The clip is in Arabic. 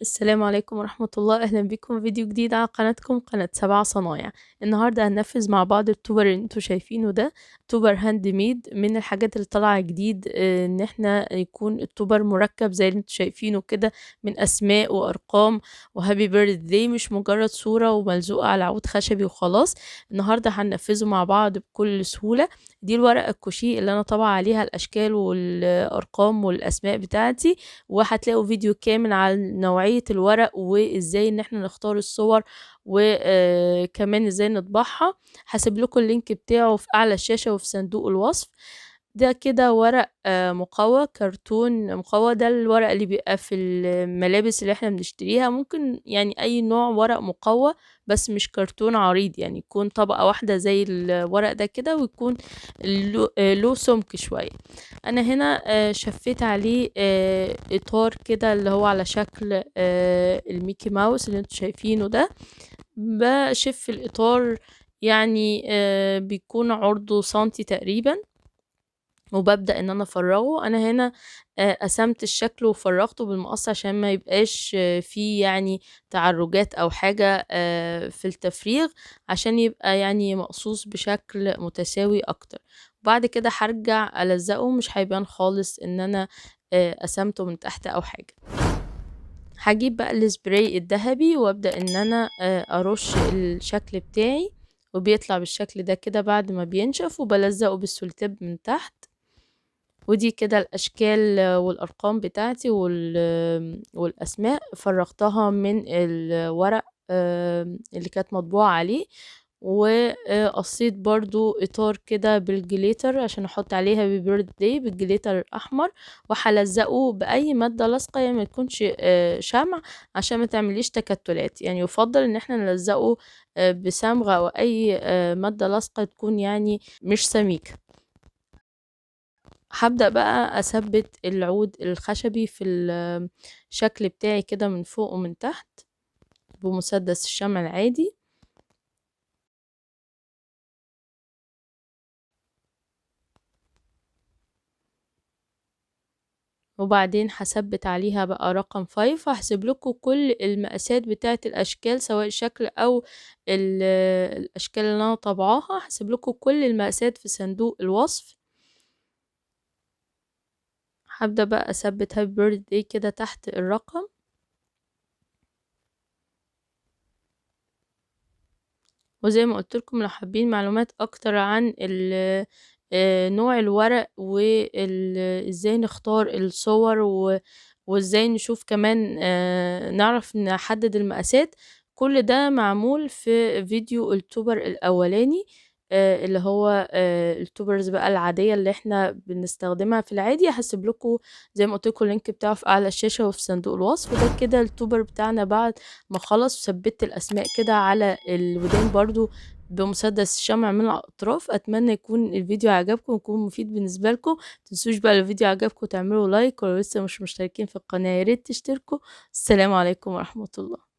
السلام عليكم ورحمة الله، أهلا بكم في فيديو جديد على قناتكم قناة 7 صنايع. النهاردة هننفذ مع بعض التوبر اللي انتوا شايفينه ده، توبر هاند ميد من الحاجات اللي طالعة جديد. ان احنا يكون التوبر مركب زي اللي انتوا شايفينه كده، من أسماء وأرقام وهابي بيرث داي، مش مجرد صورة وملزوقة على عود خشبي وخلاص. النهاردة هننفذه مع بعض بكل سهولة. دي الورقة الكوشي اللي أنا طابعة عليها الأشكال والأرقام والأسماء بتاعتي، وهتلاقوا فيديو كامل عن نوعية الورق وازاي ان احنا نختار الصور وكمان ازاي نطبعها. هسيب لكم اللينك بتاعه في اعلى الشاشة وفي صندوق الوصف. ده كده ورق مقوى، كرتون مقوى. ده الورق اللي بيبقى في الملابس اللي احنا بنشتريها، ممكن يعني اي نوع ورق مقوى، بس مش كرتون عريض، يعني يكون طبقة واحدة زي الورق ده كده، ويكون له سمك شوية. انا هنا شفيت عليه اطار كده اللي هو على شكل الميكي ماوس اللي انتوا شايفينه ده. بشف الاطار، يعني بيكون عرضه سنتي تقريبا، وببدأ ان انا افرغه. انا هنا قسمت الشكل وفرغته بالمقص عشان ما يبقاش فيه يعني تعرجات او حاجة في التفريغ، عشان يبقى يعني مقصوص بشكل متساوي اكتر. وبعد كده هرجع ألزقه، مش هيبان خالص ان انا قسمته من تحت او حاجة. هجيب بقى السبراي الذهبي وابدأ ان انا ارش الشكل بتاعي، وبيطلع بالشكل ده كده بعد ما بينشف، وبلزقه بالسوليتيب من تحت. ودي كده الأشكال والأرقام بتاعتي والأسماء فرغتها من الورق اللي كانت مطبوعة عليه. وقصيت برضو إطار كده بالجليتر عشان أحط عليها ببيرث داي بالجليتر الأحمر، وهلزقه بأي مادة لاصقة، يعني ما تكونش شمع، عشان ما تعمليش تكتلات. يعني يفضل إن احنا نلزقه بصمغة أو أي مادة لاصقة تكون يعني مش سميكة. هبدأ بقى أثبت العود الخشبي في الشكل بتاعي كده من فوق ومن تحت بمسدس الشمع العادي. وبعدين هثبت عليها بقى رقم 5. هحسب لكم كل المقاسات بتاعة الأشكال، سواء الشكل أو الأشكال اللي أنا طبعاها. هحسب لكم كل المقاسات في صندوق الوصف. هبدأ بقى أثبت هابي بيرث داي كده تحت الرقم. وزي ما قلت لكم، لو حابين معلومات اكتر عن نوع الورق وازاي نختار الصور وازاي نشوف كمان نعرف نحدد المقاسات، كل ده معمول في فيديو التوبر الاولاني، اللي هو التوبرز بقى العادية اللي احنا بنستخدمها في العادي. هسيب لكم زي ما قلت لكم اللينك بتاعه في اعلى الشاشة وفي صندوق الوصف. وده كده التوبر بتاعنا بعد ما خلص، وثبت الاسماء كده على الودان برضو بمسدس شمع من الاطراف. اتمنى يكون الفيديو عجبكم ويكون مفيد بالنسبه لكم. متنسوش بقى لو الفيديو عجبكم تعملوا لايك، ولو لسه مش مشتركين في القناه ياريت تشتركوا. السلام عليكم ورحمه الله.